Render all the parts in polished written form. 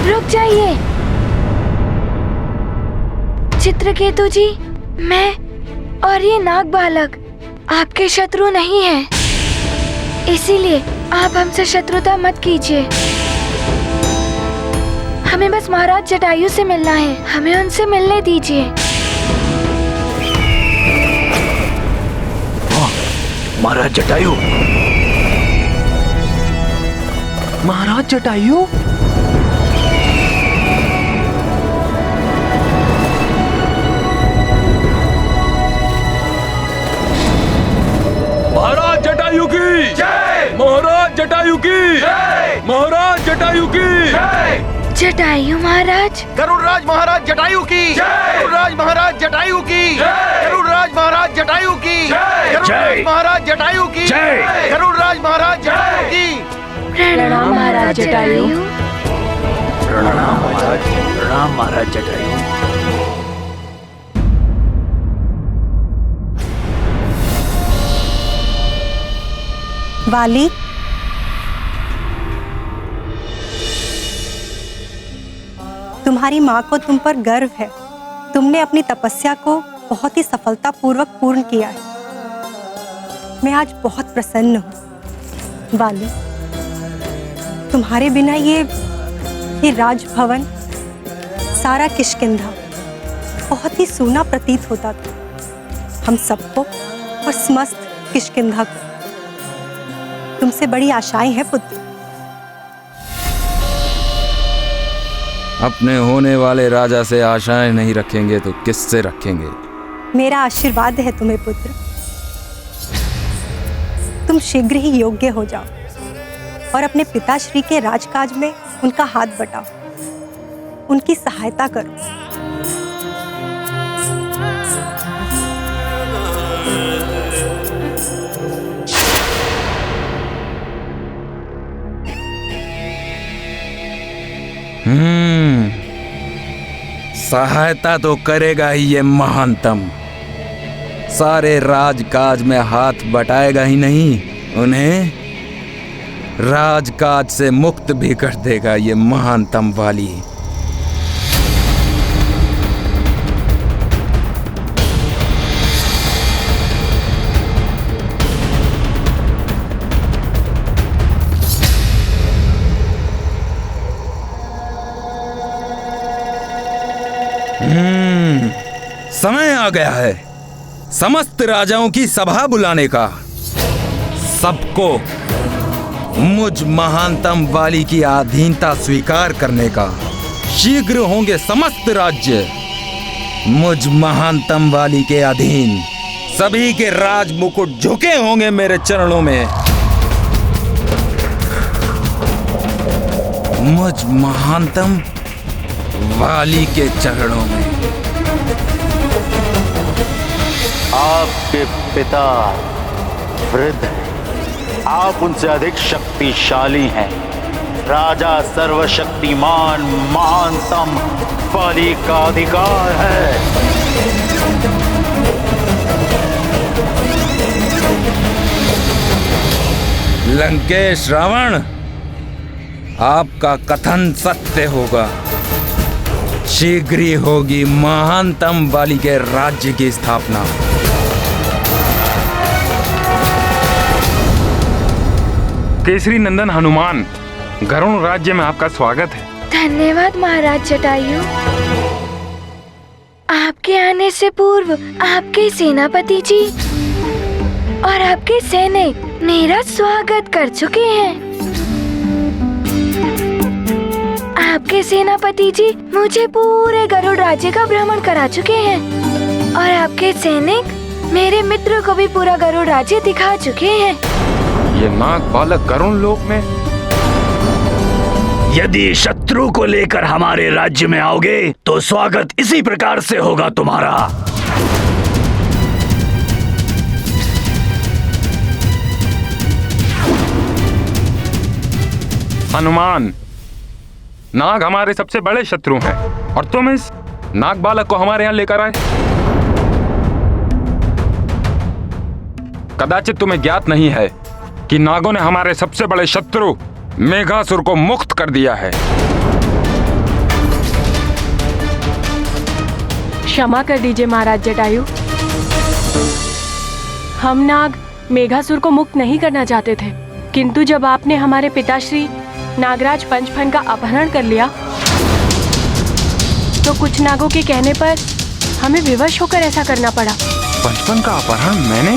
रुक जाइए। चित्रकेतु जी, मैं और ये नाग बालक आपके शत्रु नहीं हैं, इसीलिए आप हमसे शत्रुता मत कीजिए। हमें बस महाराज जटायु से मिलना है, हमें उनसे मिलने दीजिए। महाराज जटायु, महाराज जटायु, महाराज जटायु की जय, महाराज जटायु की जय, महाराज जटायु की जय। जटायु महाराज, गरुड़राज महाराज जटायु की जय, गरुड़राज महाराज जटायु की जय, गरुड़राज महाराज जटायु की जय, गरुड़राज महाराज जटायु की जय, गरुड़राज महाराज जटायु की। प्रणाम महाराज जटायु। प्रणाम महाराज, प्रणाम महाराज जटायु। वाली, तुम्हारी माँ को तुम पर गर्व है। तुमने अपनी तपस्या को बहुत ही सफलतापूर्वक पूर्ण किया है। मैं आज बहुत प्रसन्न हूँ। वाली, तुम्हारे बिना ये राजभवन, सारा किष्किंधा बहुत ही सूना प्रतीत होता था। हम सबको और समस्त किष्किंधा को तुमसे बड़ी आशाएं हैं पुत्र। अपने होने वाले राजा से आशाएं नहीं रखेंगे तो किससे रखेंगे? मेरा आशीर्वाद है तुम्हें पुत्र। तुम शीघ्र ही योग्य हो जाओ और अपने पिताश्री के राजकाज में उनका हाथ बटाओ, उनकी सहायता करो। सहायता तो करेगा ही ये महानतम। सारे राजकाज में हाथ बटाएगा ही नहीं, उन्हें राजकाज से मुक्त भी कर देगा ये महानतम वाली। समय आ गया है समस्त राजाओं की सभा बुलाने का। सबको मुझ महानतम वाली की अधीनता स्वीकार करने का। शीघ्र होंगे समस्त राज्य मुझ महानतम वाली के अधीन। सभी के राज मुकुट झुके होंगे मेरे चरणों में। मुझ महानतम वाली के चरणों में। आपके पिता वृद्ध हैं, आप उनसे अधिक शक्तिशाली हैं। राजा सर्वशक्तिमान महानतम वाली का अधिकार है। लंकेश रावण, आपका कथन सत्य होगा। शीघ्र ही होगी महानतम वाली के राज्य की स्थापना। केसरी नंदन हनुमान, गरुड़ राज्य में आपका स्वागत है। धन्यवाद महाराज जटायु। आपके आने से पूर्व आपके सेनापति जी और आपके सैनिक मेरा स्वागत कर चुके हैं। आपके सेनापति जी मुझे पूरे गरुड़ राज्य का भ्रमण करा चुके हैं और आपके सैनिक मेरे मित्र को भी पूरा गरुड़ राज्य दिखा चुके हैं। ये नाग बालक गरुड़ लोक में? यदि शत्रु को लेकर हमारे राज्य में आओगे तो स्वागत इसी प्रकार से होगा तुम्हारा। हनुमान, नाग हमारे सबसे बड़े शत्रु हैं और तुम इस नाग बालक को हमारे यहाँ लेकर आए। कदाचित तुम्हें ज्ञात नहीं है कि नागों ने हमारे सबसे बड़े शत्रु मेघासुर को मुक्त कर दिया है। क्षमा कर दीजिए महाराज जटायु। हम नाग मेघासुर को मुक्त नहीं करना चाहते थे, किंतु जब आपने हमारे पिताश्री नागराज पंचफन का अपहरण कर लिया तो कुछ नागों के कहने पर हमें विवश होकर ऐसा करना पड़ा। पंचफन का अपहरण मैंने?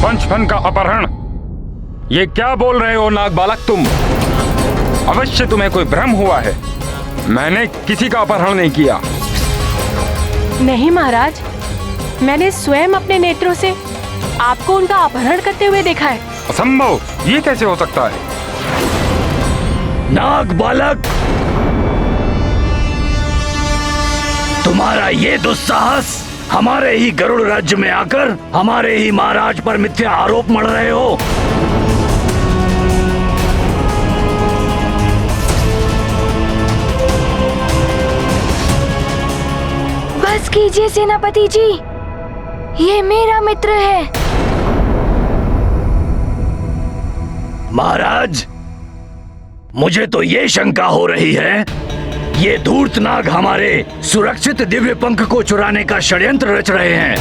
पंचफन का अपहरण? ये क्या बोल रहे हो नाग बालक तुम? अवश्य तुम्हें कोई भ्रम हुआ है। मैंने किसी का अपहरण नहीं किया। नहीं महाराज, मैंने स्वयं अपने नेत्रों से आपको उनका अपहरण करते हुए देखा है। असंभव, ये कैसे हो सकता है? नाग बालक, तुम्हारा ये दुस्साहस हमारे ही गरुड़ राज्य में आकर हमारे ही महाराज पर मिथ्या आरोप मढ़ रहे हो। बस कीजिए सेनापति जी, ये मेरा मित्र है। महाराज, मुझे तो ये शंका हो रही है, ये धूर्त नाग हमारे सुरक्षित दिव्य पंख को चुराने का षड्यंत्र रच रहे हैं।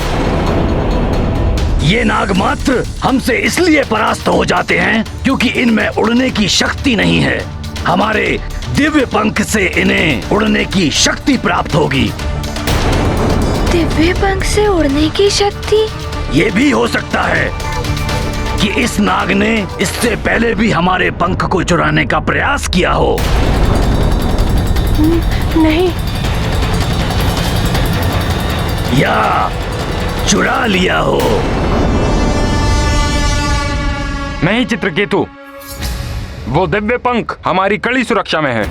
ये नाग मात्र हमसे इसलिए परास्त हो जाते हैं क्योंकि इनमें उड़ने की शक्ति नहीं है। हमारे दिव्य पंख से इन्हें उड़ने की शक्ति प्राप्त होगी। दिव्य पंख से उड़ने की शक्ति? ये भी हो सकता है कि इस नाग ने इससे पहले भी हमारे पंख को चुराने का प्रयास किया हो। नहीं। या चुरा लिया हो। नहीं चित्रकेतु, वो दिव्य पंख हमारी कड़ी सुरक्षा में है,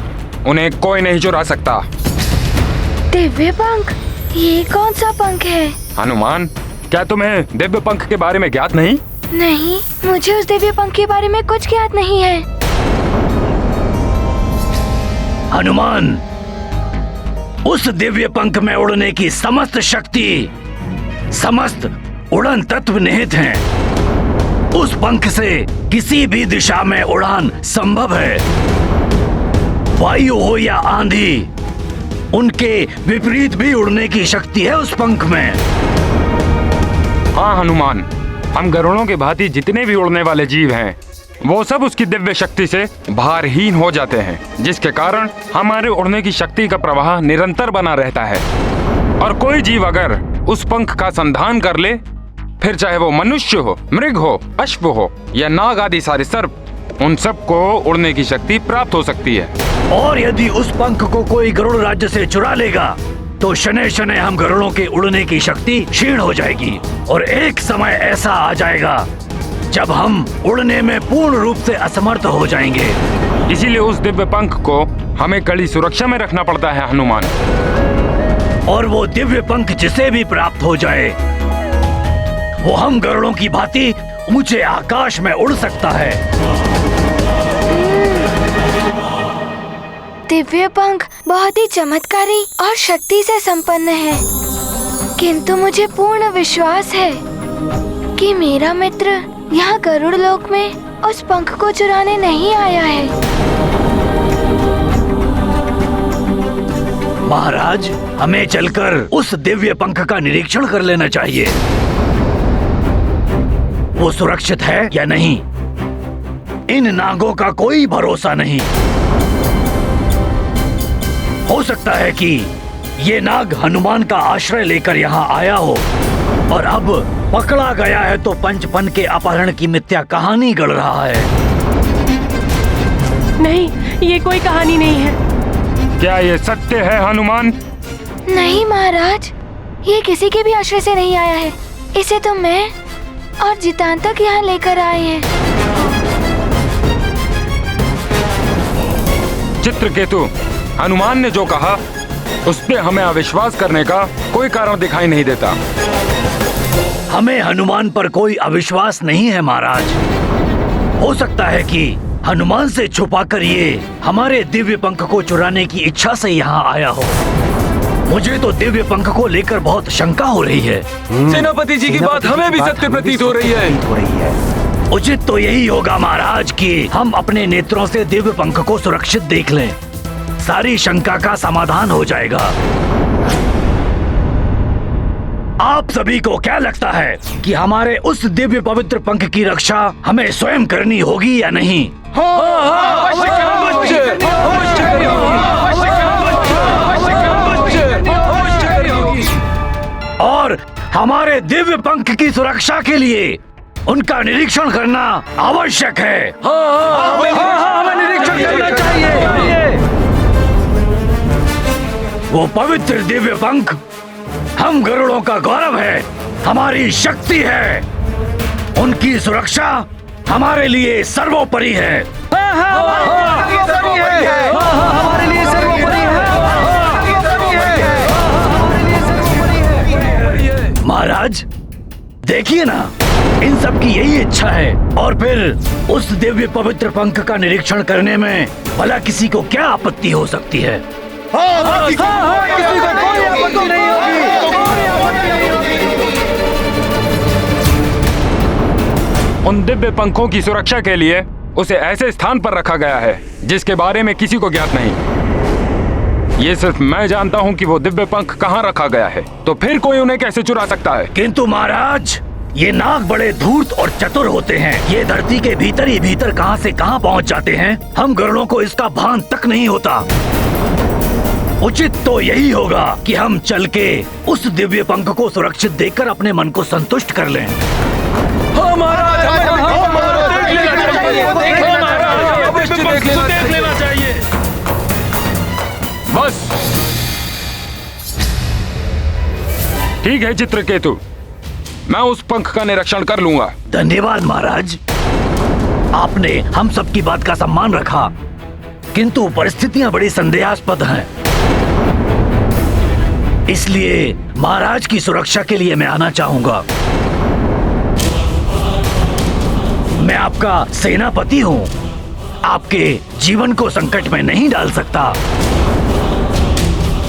उन्हें कोई नहीं चुरा सकता। दिव्य पंख? ये कौन सा पंख है? हनुमान, क्या तुम्हें दिव्य पंख के बारे में ज्ञात नहीं? नहीं, मुझे उस दिव्य पंख के बारे में कुछ ज्ञात नहीं है। हनुमान, उस दिव्य पंख में उड़ने की समस्त शक्ति, समस्त उड़न तत्व निहित हैं। उस पंख से किसी भी दिशा में उड़ान संभव है। वायु हो या आंधी, उनके विपरीत भी उड़ने की शक्ति है उस पंख में। हाँ हनुमान, हम गरुड़ों के भांति जितने भी उड़ने वाले जीव हैं, वो सब उसकी दिव्य शक्ति से भारहीन हो जाते हैं, जिसके कारण हमारे उड़ने की शक्ति का प्रवाह निरंतर बना रहता है। और कोई जीव अगर उस पंख का संधान कर ले, फिर चाहे वो मनुष्य हो, मृग हो, अश्व हो या नाग आदि सारे सर्प, उन सबको उड़ने की शक्ति प्राप्त हो सकती है। और यदि उस पंख को कोई गरुड़ राज्य से चुरा लेगा तो शनै शनै हम गरुड़ों के उड़ने की शक्ति क्षीण हो जाएगी और एक समय ऐसा आ जाएगा जब हम उड़ने में पूर्ण रूप से असमर्थ हो जाएंगे। इसीलिए उस दिव्य पंख को हमें कड़ी सुरक्षा में रखना पड़ता है हनुमान। और वो दिव्य पंख जिसे भी प्राप्त हो जाए, वो हम गरुड़ों की भांति ऊंचे आकाश में उड़ सकता है। दिव्य पंख बहुत ही चमत्कारी और शक्ति से संपन्न है, किंतु मुझे पूर्ण विश्वास है कि मेरा मित्र यहाँ गरुड़ लोक में उस पंख को चुराने नहीं आया है। महाराज, हमें चलकर उस दिव्य पंख का निरीक्षण कर लेना चाहिए। वो सुरक्षित है या नहीं, इन नागों का कोई भरोसा नहीं। हो सकता है कि ये नाग हनुमान का आश्रय लेकर यहाँ आया हो और अब पकड़ा गया है तो पंचफन के अपहरण की मिथ्या कहानी गढ़ रहा है। नहीं, ये कोई कहानी नहीं है। क्या ये सत्य है हनुमान? नहीं महाराज, ये किसी के भी आश्रय से नहीं आया है। इसे तो मैं और जितांतक यहाँ लेकर आए हैं। चित्रकेतु, हनुमान ने जो कहा उस पे हमें अविश्वास करने का कोई कारण दिखाई नहीं देता। हमें हनुमान पर कोई अविश्वास नहीं है महाराज। हो सकता है कि हनुमान से छुपाकर ये हमारे दिव्य पंख को चुराने की इच्छा से यहाँ आया हो। मुझे तो दिव्य पंख को लेकर बहुत शंका हो रही है। सेनापति जी की बात हमें भी सत्य प्रतीत हो रही है। उचित तो यही होगा महाराज कि हम अपने नेत्रों से दिव्य पंख को सुरक्षित देख लें। सारी शंका का समाधान हो जाएगा। आप सभी को क्या लगता है कि हमारे उस दिव्य पवित्र पंख की रक्षा हमें स्वयं करनी होगी या नहीं? और हमारे दिव्य पंख की सुरक्षा के लिए उनका निरीक्षण करना आवश्यक है। हमें निरीक्षण करना चाहिए। वो पवित्र दिव्य पंख हम गरुड़ों का गौरव है, हमारी शक्ति है। उनकी सुरक्षा हमारे लिए सर्वोपरि है। हमारे लिए सर्वोपरि है। महाराज देखिए ना, इन सब की यही इच्छा है। और फिर उस दिव्य पवित्र पंख का निरीक्षण करने में भला किसी को क्या आपत्ति हो सकती है? किसी को कोई आपत्ति नहीं होगी। उन दिव्य पंखों की सुरक्षा के लिए उसे ऐसे स्थान पर रखा गया है जिसके बारे में किसी को ज्ञात नहीं। ये सिर्फ मैं जानता हूँ कि वो दिव्य पंख कहाँ रखा गया है, तो फिर कोई उन्हें कैसे चुरा सकता है? किंतु महाराज, ये नाग बड़े धूर्त और चतुर होते हैं। ये धरती के भीतर ही भीतर कहां से कहां पहुंच जाते हैं, हम गरुड़ों को इसका भान तक नहीं होता। उचित तो यही होगा कि हम चल के उस दिव्य पंख को सुरक्षित देखकर अपने मन को संतुष्ट कर लें। बस ठीक है चित्रकेतु, मैं उस पंख का निरीक्षण कर लूंगा। धन्यवाद महाराज, आपने हम सबकी बात का सम्मान रखा, किंतु परिस्थितियां बड़ी संदेहास्पद हैं। इसलिए महाराज की सुरक्षा के लिए मैं आना चाहूंगा। मैं आपका सेनापति हूँ, आपके जीवन को संकट में नहीं डाल सकता।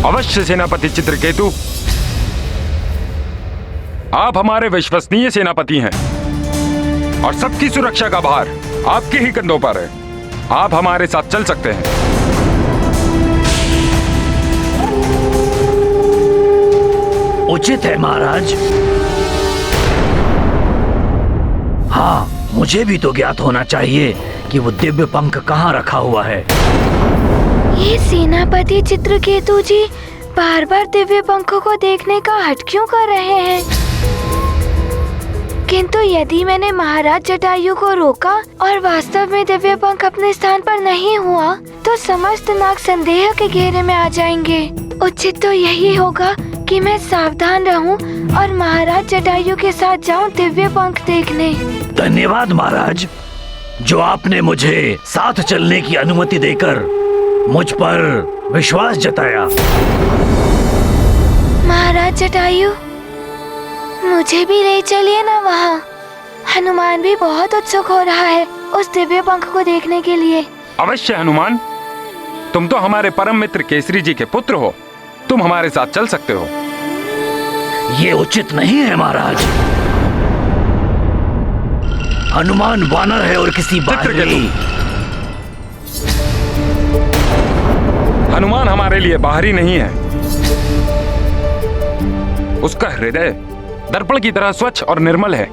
अवश्य सेनापति चित्रकेतु, आप हमारे विश्वसनीय सेनापति हैं और सबकी सुरक्षा का भार आपके ही कंधों पर है। आप हमारे साथ चल सकते हैं। उचित है महाराज। हाँ, मुझे भी तो ज्ञात होना चाहिए कि वो दिव्य पंख कहाँ रखा हुआ है। ये सेनापति चित्रकेतु जी बार बार दिव्य पंखों को देखने का हट क्यों कर रहे हैं? किंतु यदि मैंने महाराज जटायु को रोका और वास्तव में दिव्य पंख अपने स्थान पर नहीं हुआ, तो समस्त नाग संदेह के घेरे में आ जाएंगे। उचित तो यही होगा कि मैं सावधान रहूं और महाराज जटायु के साथ जाऊं दिव्य पंख देखने। धन्यवाद महाराज, जो आपने मुझे साथ चलने की अनुमति देकर मुझ पर विश्वास जताया। महाराज जटायु, मुझे भी ले चलिए ना वहाँ। हनुमान भी बहुत उत्सुक हो रहा है उस दिव्य पंख को देखने के लिए। अवश्य हनुमान, तुम तो हमारे परम मित्र केसरी जी के पुत्र हो, तुम हमारे साथ चल सकते हो। ये उचित नहीं है महाराज। हनुमान वानर है और किसी बाहरी। हनुमान हमारे लिए बाहरी नहीं है। उसका हृदय दर्पण की तरह स्वच्छ और निर्मल है।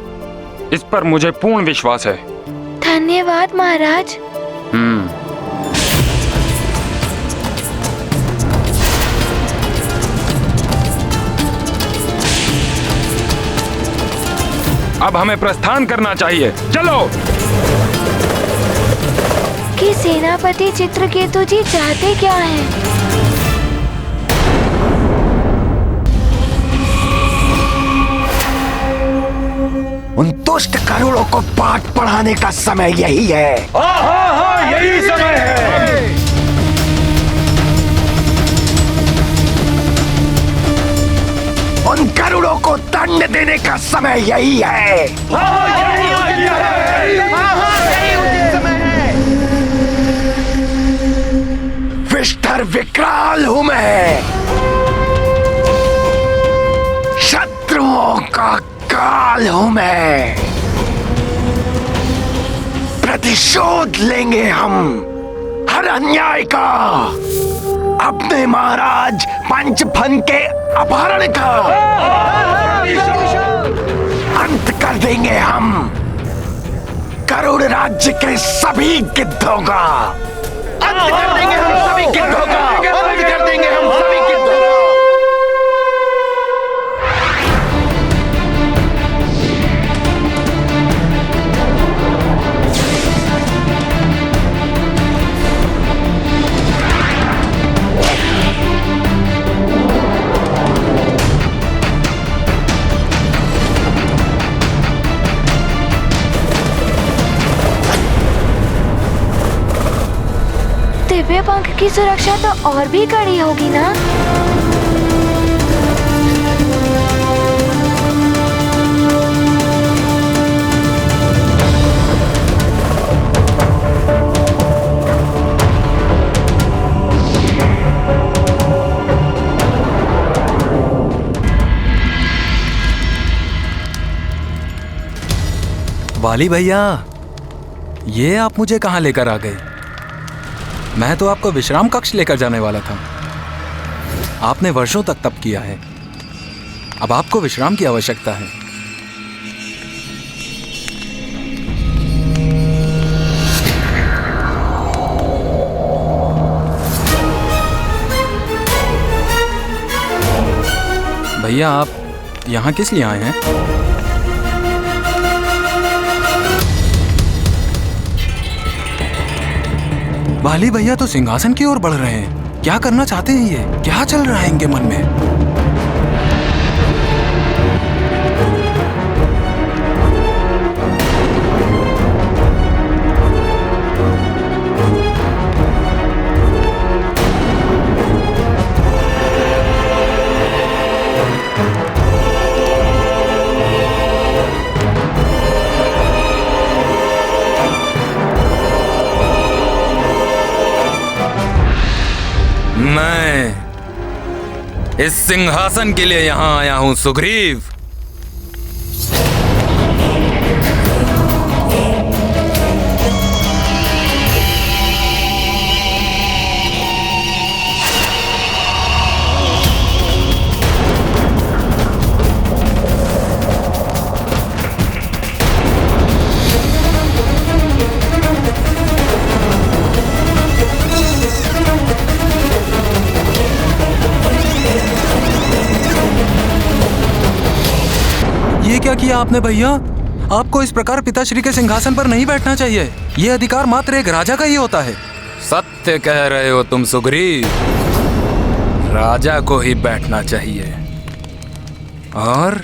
इस पर मुझे पूर्ण विश्वास है। धन्यवाद महाराज। अब हमें प्रस्थान करना चाहिए, चलो। कि सेनापति चित्रकेतु जी चाहते क्या हैं? उन दुष्ट गरुड़ों को पाठ पढ़ाने का समय यही है। यही समय है। उन गरुड़ों को दंड देने का समय यही है। विष्ठर विकराल हूं मैं, शत्रुओं का काल हूं मैं। शोध लेंगे हम हर अन्याय का, अपने महाराज पंचफन के अपहरण का अंत कर देंगे हम, गरुड़ राज्य के सभी गिद्धों का अंत कर देंगे हम, सभी गिद्धों का अंत कर देंगे हम, सभी गिद्धों का। दिव्य पंख की सुरक्षा तो और भी कड़ी होगी ना? वाली भैया, ये आप मुझे कहाँ लेकर आ गए? मैं तो आपको विश्राम कक्ष लेकर जाने वाला था। आपने वर्षों तक तप किया है, अब आपको विश्राम की आवश्यकता है। भैया, आप यहाँ किस लिए आए हैं? वाली भैया तो सिंहासन की ओर बढ़ रहे हैं। क्या करना चाहते हैं ये? क्या चल रहा है इनके मन में? मैं इस सिंहासन के लिए यहां आया हूं सुग्रीव। ये क्या किया आपने भैया? आपको इस प्रकार पिताश्री के सिंहासन पर नहीं बैठना चाहिए। ये अधिकार मात्र एक राजा का ही होता है। सत्य कह रहे हो तुम सुग्रीव, राजा को ही बैठना चाहिए और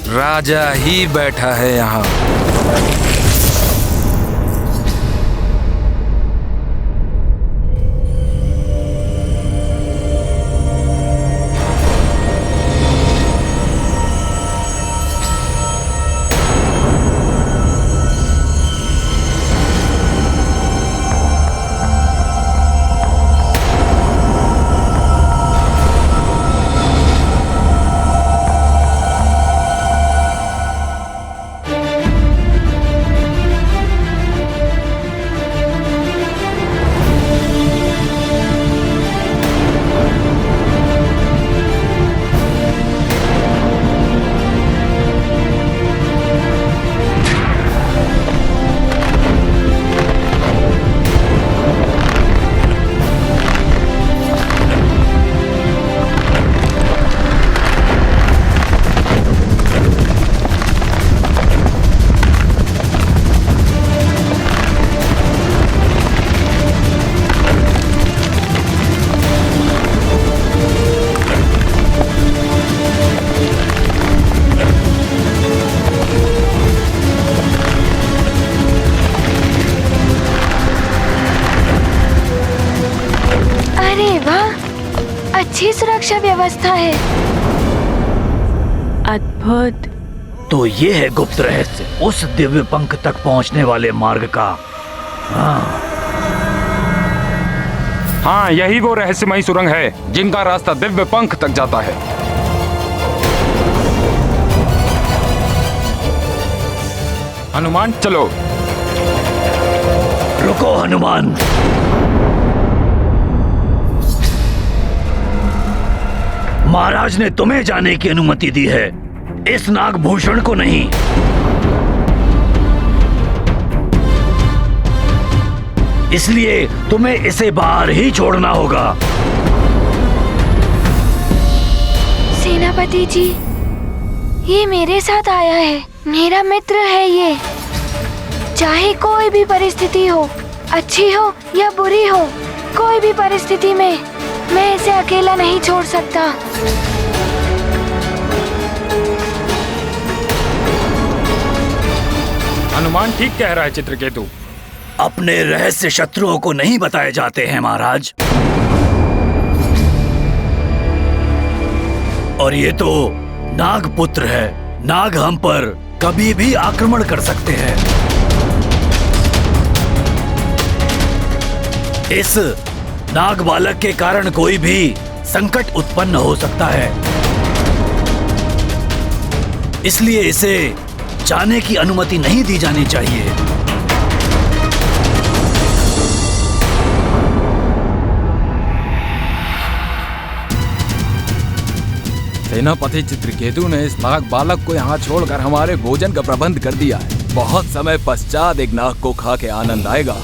राजा ही बैठा है यहाँ। अच्छी सुरक्षा व्यवस्था है। अद्भुत। तो ये है गुप्त रहस्य उस दिव्य पंख तक पहुंचने वाले मार्ग का। हाँ, यही वो रहस्यमयी सुरंग है जिनका रास्ता दिव्य पंख तक जाता है। हनुमान, चलो। रुको हनुमान। महाराज ने तुम्हें जाने की अनुमति दी है, इस नागभूषण को नहीं। इसलिए तुम्हें इसे बाहर ही छोड़ना होगा। सेनापति जी, ये मेरे साथ आया है, मेरा मित्र है ये। चाहे कोई भी परिस्थिति हो, अच्छी हो या बुरी हो, कोई भी परिस्थिति में मैं इसे अकेला नहीं छोड़ सकता। हनुमान ठीक कह रहा है चित्रकेतु। अपने रहस्य शत्रुओं को नहीं बताए जाते हैं महाराज। और ये तो नागपुत्र है, नाग हम पर कभी भी आक्रमण कर सकते हैं। इस नाग बालक के कारण कोई भी संकट उत्पन्न हो सकता है, इसलिए इसे जाने की अनुमति नहीं दी जानी चाहिए। सेनापति चित्रकेतु ने इस नाग बालक को यहाँ छोड़कर हमारे भोजन का प्रबंध कर दिया है। बहुत समय पश्चात एक नाग को खा के आनंद आएगा।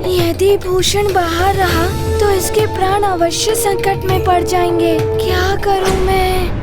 यदि भूषण बाहर रहा तो इसके प्राण अवश्य संकट में पड़ जाएंगे। क्या करूं मैं?